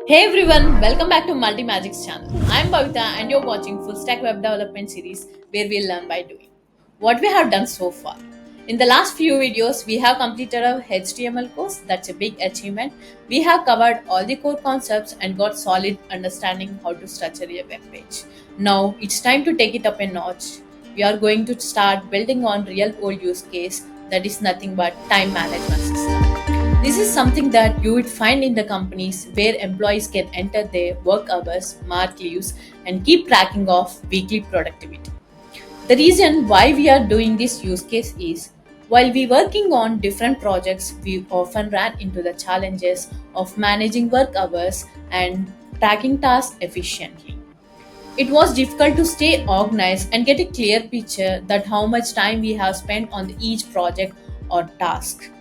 Hey everyone, welcome back to Multi Magics channel. I'm Bhavita and you're watching Full Stack Web Development series where we learn by doing. What we have done so far. In the last few videos, we have completed a HTML course. That's a big achievement. We have covered all the core concepts and got solid understanding how to structure a web page. Now it's time to take it up a notch. We are going to start building on real world use case that is nothing but time management system. This is something that you would find in the companies where employees can enter their work hours, mark leaves, and keep tracking of weekly productivity. The reason why we are doing this use case is while we working on different projects, we often ran into the challenges of managing work hours and tracking tasks efficiently. It was difficult to stay organized and get a clear picture that how much time we have spent on each project or task.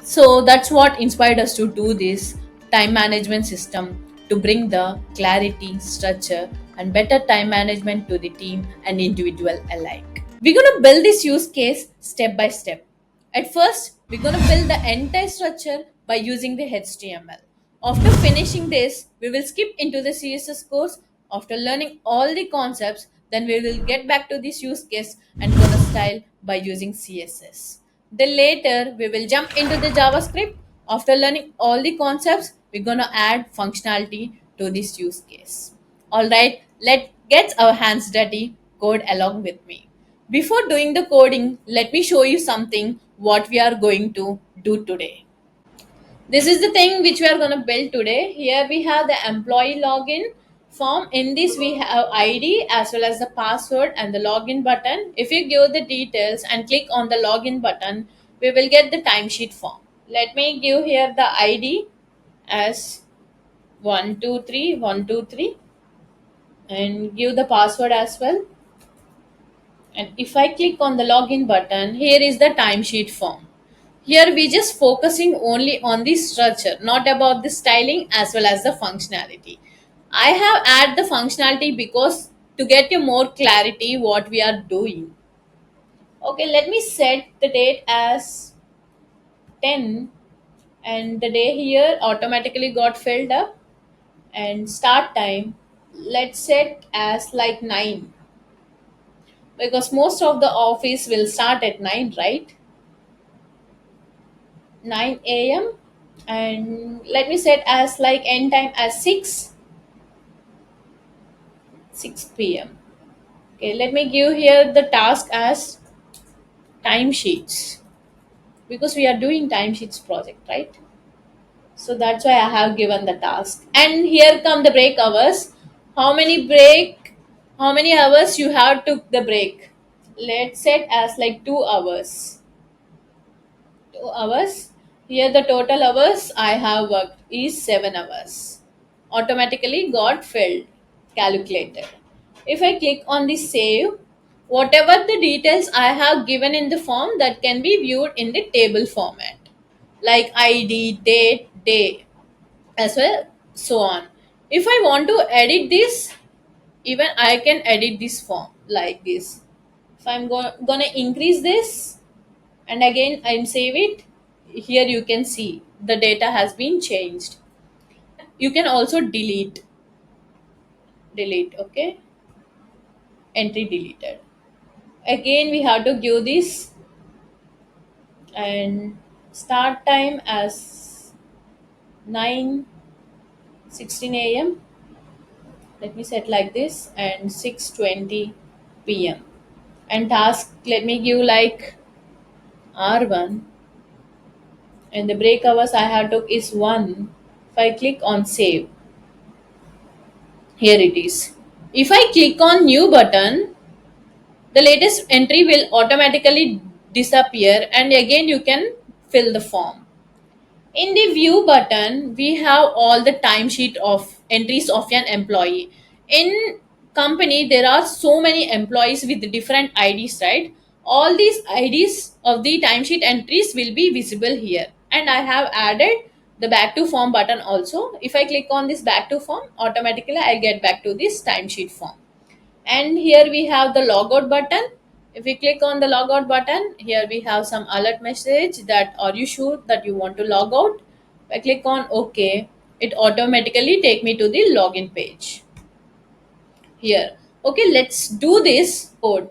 So that's what inspired us to do this time management system to bring the clarity, structure, and better time management to the team and individual alike. We're gonna build this use case step by step. At first, we're gonna build the entire structure by using the HTML. After finishing this, we will skip into the CSS course. After learning all the concepts, then we will get back to this use case and gonna style by using CSS. Then later we will jump into the JavaScript. After learning all the concepts, we're gonna add functionality to this use case. Alright, let's get our hands dirty, code along with me. Before doing the coding, let me show you something what we are going to do today. This is the thing which we are going to build today. Here we have the employee login form. In this we have ID as well as the password and the login button. If you give the details and click on the login button, we will get the timesheet form. Let me give here the ID as 123 and give the password as well. And if I click on the login button, here is the timesheet form. Here we just focusing only on the structure, not about the styling as well as the functionality. I have add the functionality because to get you more clarity what we are doing. Okay, let me set the date as 10 and the day here automatically got filled up and start time let's set as like 9 because most of the office will start at 9, right? 9 a.m. and let me set as like end time as 6 p.m. Okay, let me give here the task as timesheets because we are doing timesheets project, right? So that's why I have given the task. And here come the break hours. How many break? How many hours you have took the break? Let's set as like 2 hours. 2 hours. Here the total hours I have worked is 7 hours. Automatically got filled, calculated. If I click on the save, whatever the details I have given in the form that can be viewed in the table format, like ID, date, day, as well, so on. If I want to edit this, even I can edit this form like this. If I'm gonna increase this, and again I'm save it, here you can see the data has been changed. You can also delete. Okay, entry deleted. Again we have to give this and start time as 9:16 a.m. Let me set like this and 6:20 p.m. And task let me give like R1 and the break hours I have took is 1. If I click on save, here it is. If I click on new button, the latest entry will automatically disappear and again you can fill the form. In the view button, we have all the timesheet of entries of an employee. In company, there are so many employees with different IDs, right? All these IDs of the timesheet entries will be visible here. And I have added the back to form button also. If I click on this back to form, automatically I'll get back to this timesheet form. And here we have the logout button. If we click on the logout button, here we have some alert message that are you sure that you want to log out. If I click on OK, it automatically take me to the login page here. Okay, let's do this code.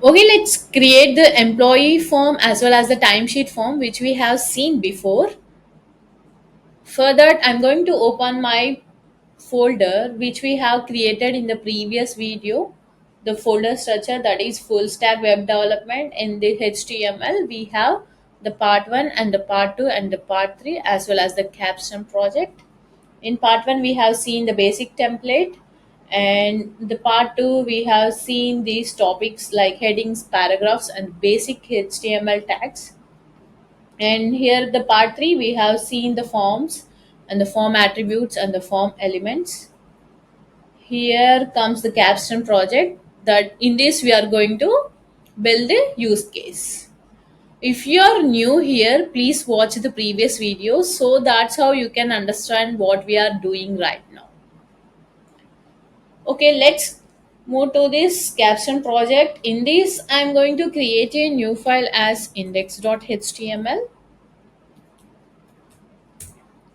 Okay, let's create the employee form as well as the timesheet form which we have seen before. For that, I'm going to open my folder which we have created in the previous video. The folder structure, that is full stack web development. In the HTML, we have the part 1 and the part 2 and the part 3 as well as the capstone project. In part 1 we have seen the basic template, and the part 2 we have seen these topics like headings, paragraphs and basic HTML tags. And here the part 3 we have seen the forms and the form attributes and the form elements. Here comes the capstone project, that in this we are going to build a use case. If you are new here, please watch the previous video, so that's how you can understand what we are doing right now. Okay, let's move to this capstone project. In this, I'm going to create a new file as index.html.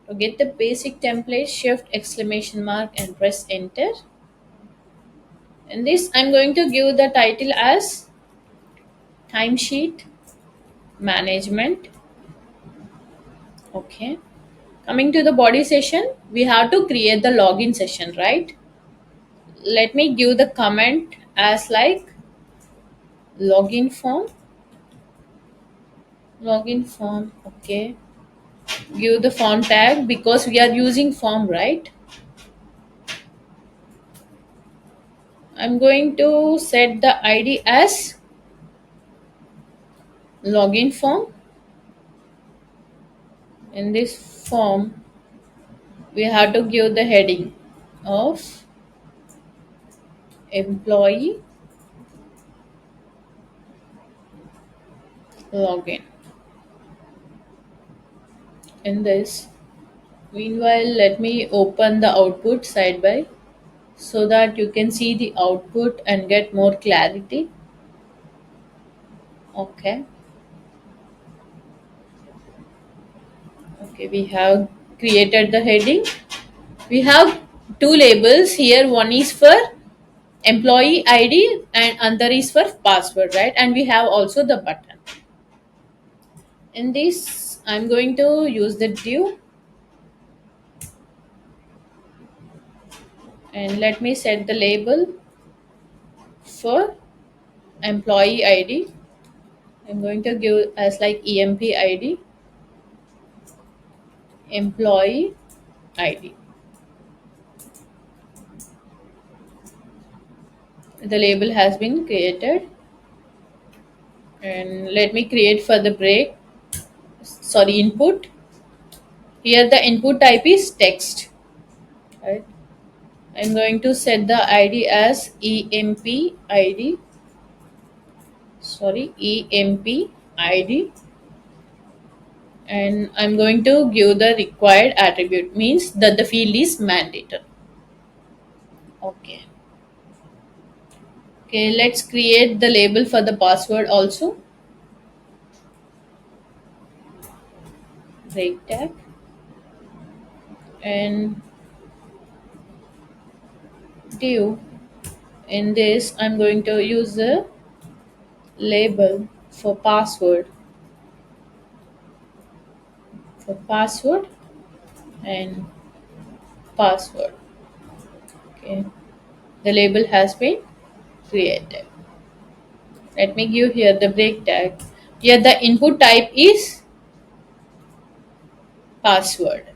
To get the basic template, shift exclamation mark and press enter. In this, I'm going to give the title as timesheet management. Okay. Coming to the body session, we have to create the login session, right? Let me give the comment as like login form. Login form, okay. Give the form tag because we are using form, right? I'm going to set the ID as login form. In this form, we have to give the heading of employee login. In this, meanwhile, let me open the output side by so that you can see the output and get more clarity. Okay. Okay, we have created the heading. We have two labels here. One is for employee ID and other is for password, right? And we have also the button. In this, I'm going to use the div, and let me set the label for employee ID. I'm going to give as like EMP ID, employee ID. The label has been created, and let me create for the break, sorry, input. Here the input type is text, right? I'm going to set the ID as EMP ID, sorry, EMP ID, and I'm going to give the required attribute, means that the field is mandatory. Okay. Okay, let's create the label for the password also. Break tag, and div. In this, I'm going to use the label for password and password. Okay, the label has been created. Let me give here the break tag. Here the input type is password,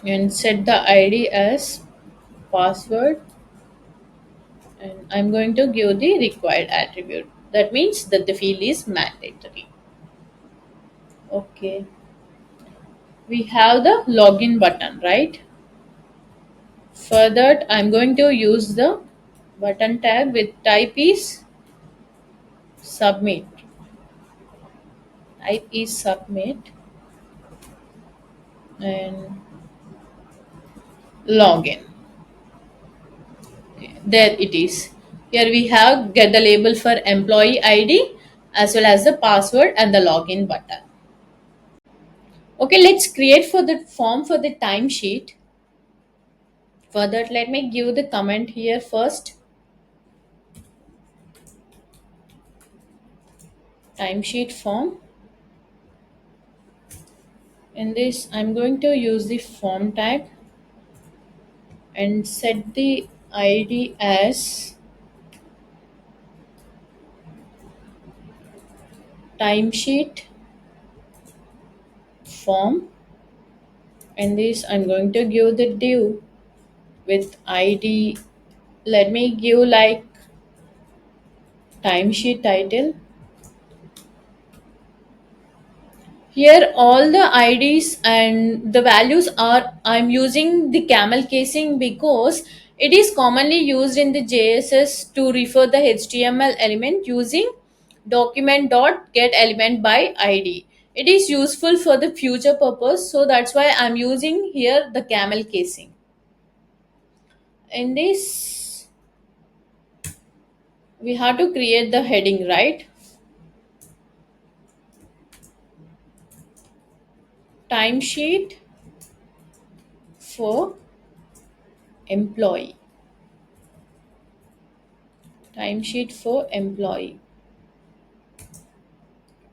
and set the ID as password, and I'm going to give the required attribute. That means that the field is mandatory. Okay. We have the login button, right? For that, I'm going to use the button tag with type is submit. Type is submit, and login. There it is. Here we have get the label for employee ID as well as the password and the login button. Okay, let's create for the form for the timesheet. For that, let me give the comment here first. Timesheet form. In this, I'm going to use the form tag and set the ID as timesheet form. And this, I'm going to give the div with ID. Let me give like timesheet title. Here all the IDs and the values are, I'm using the camel casing because it is commonly used in the JSS to refer the HTML element using document.getElementById. It is useful for the future purpose, so that's why I'm using here the camel casing. In this, we have to create the heading, right? Timesheet for employee. Timesheet for employee.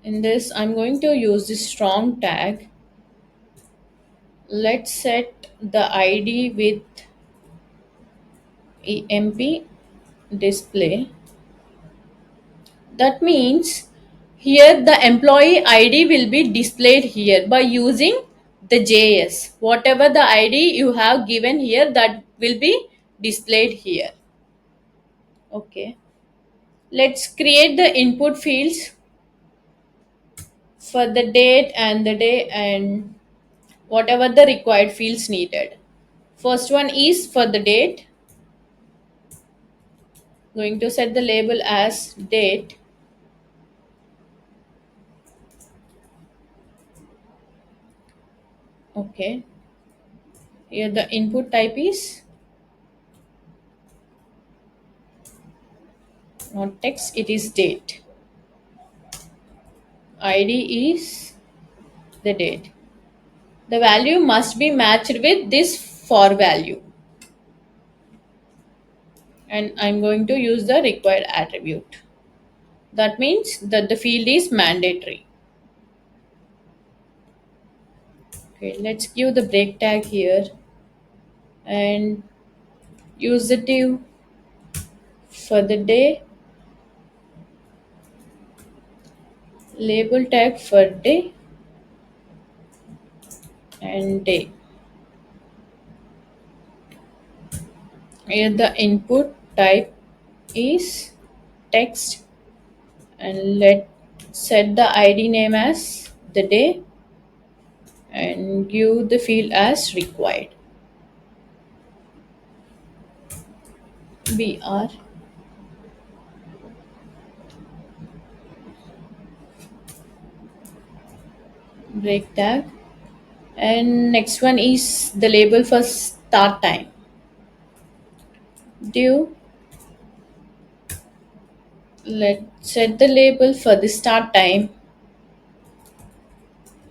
In this, I'm going to use the strong tag. Let's set the ID with EMP display. That means here the employee ID will be displayed here by using the JS. Whatever the ID you have given here, that will be displayed here. Okay. Let's create the input fields for the date and the day and whatever the required fields needed. First one is for the date. Going to set the label as date. Okay. Here the input type is not text, it is date. ID is the date. The value must be matched with this for value. And I'm going to use the required attribute. That means that the field is mandatory. Okay, let's give the break tag here and use the div for the day, label tag for day and day. Here the input type is text and let set the ID name as the day and give the field as required. BR break tag, and next one is the label for start time. Div let set the label for the start time.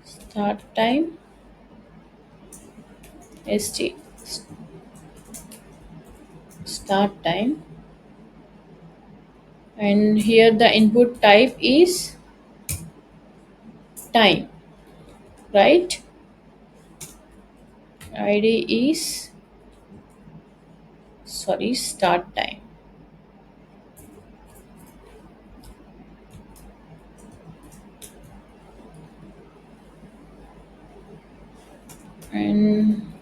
Start time st start time, and here the input type is time, right? ID is, sorry, start time. And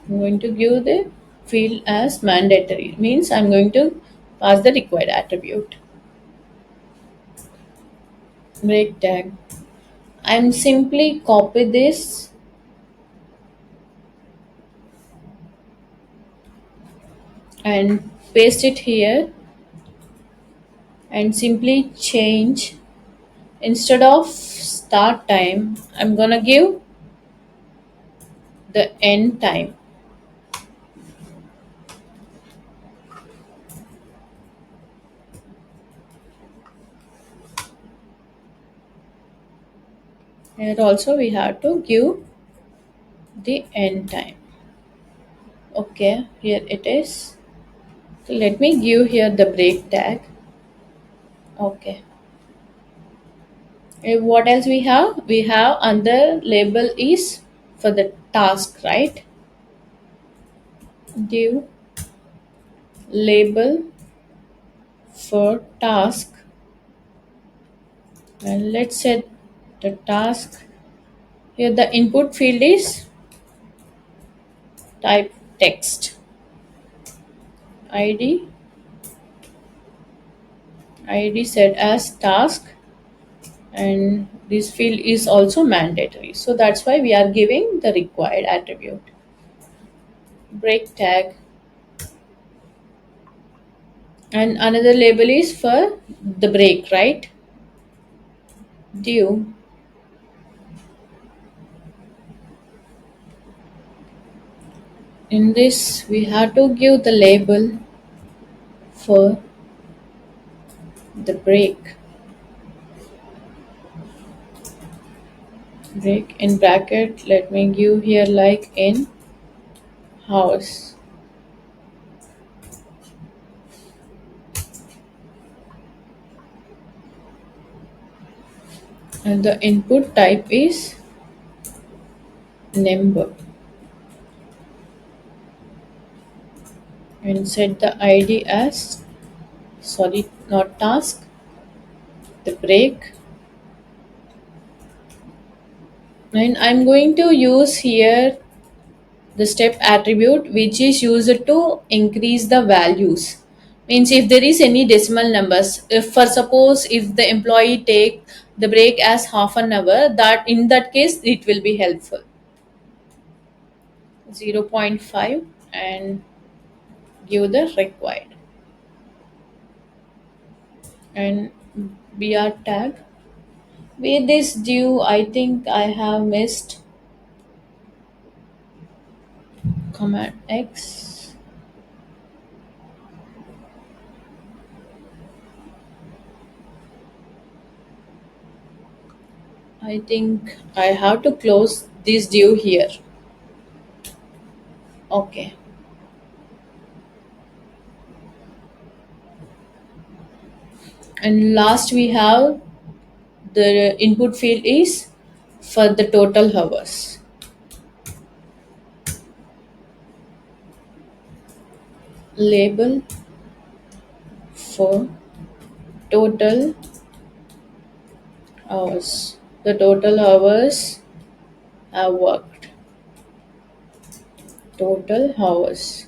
I'm going to give the field as mandatory, means I'm going to pass the required attribute. Break tag, I'm simply copy this and paste it here and simply change, instead of start time I'm gonna give the end time. Here also we have to give the end time. Okay, here it is. So let me give here the break tag. Okay. What else we have? We have under label is for the task, right? Give label for task, and let's set the task. Here the input field is type text. ID ID set as task, and this field is also mandatory. So that's why we are giving the required attribute. Break tag, and another label is for the break, right? Due. In this, we have to give the label for the break. Break in bracket, let me give here like in house. And the input type is number. And set the ID as, sorry, not task, the break. And I'm going to use here the step attribute which is used to increase the values. Means if there is any decimal numbers, if for suppose if the employee take the break as half an hour, that in that case it will be helpful. 0.5 and give the required, and br tag. With this due, I think I have missed command X. I think I have to close this due here. Okay. And last we have the input field is for the total hours. Label for total hours. The total hours have worked. Total hours.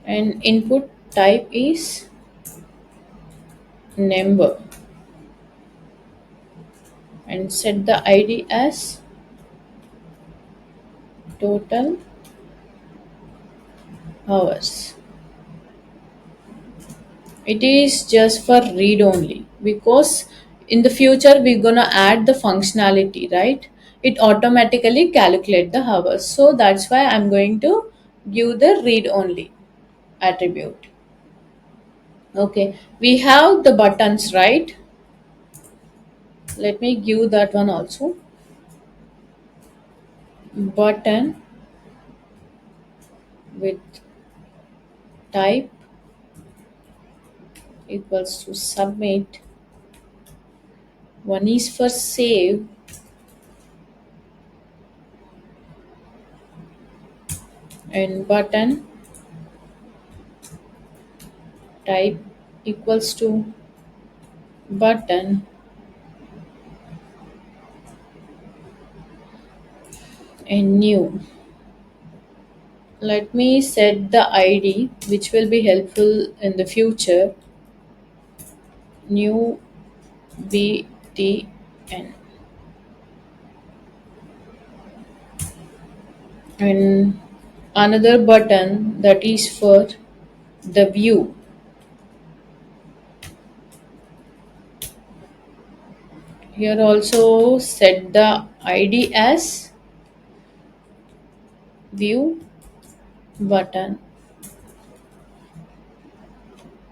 And input type is number, and set the ID as total hours. It is just for read only because in the future we're gonna add the functionality, right? It automatically calculate the hours. So that's why I'm going to give the read only attribute. Okay, we have the buttons, right? Let me give that one also. Button with type equals to submit. One is for save, and button type equals to button and new. Let me set the ID which will be helpful in the future. New BTN, and another button that is for the view. Here also set the ID as view button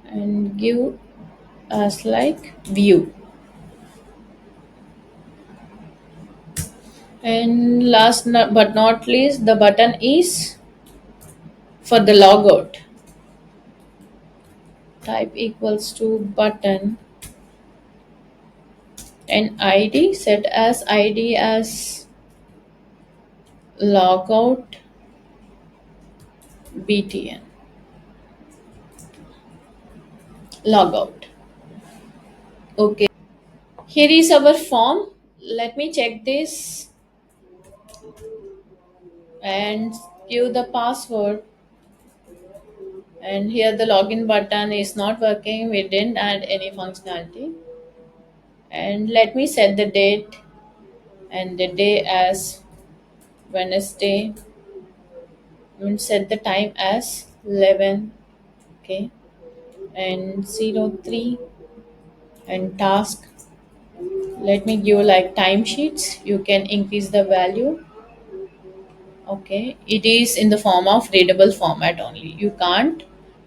and give as like view. And but not least, the button is for the logout. Type equals to button and ID, set as ID as logout btn logout. Okay, here is our form. Let me check this and give the password. And here the login button is not working. We didn't add any functionality. And let me set the date and the day as Wednesday. And set the time as 11. Okay, and 03 and task. Let me give like timesheets. You can increase the value. Okay, it is in the form of readable format only. You can't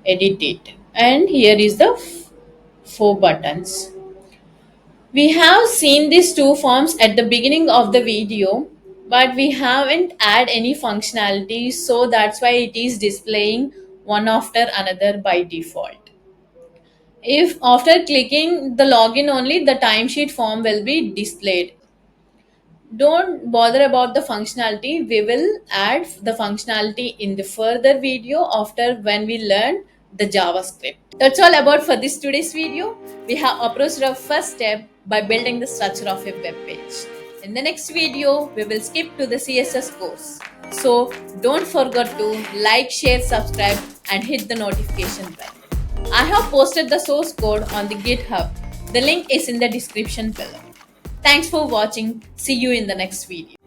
edit it. And here is the four buttons. We have seen these two forms at the beginning of the video, but we haven't add any functionality, so that's why it is displaying one after another by default. If after clicking the login only, the timesheet form will be displayed. Don't bother about the functionality. We will add the functionality in the further video after when we learn the JavaScript. That's all about for this today's video. We have approached our first step by building the structure of a web page. In the next video, we will skip to the CSS course. So don't forget to like, share, subscribe and hit the notification bell. I have posted the source code on the GitHub. The link is in the description below. Thanks for watching. See you in the next video.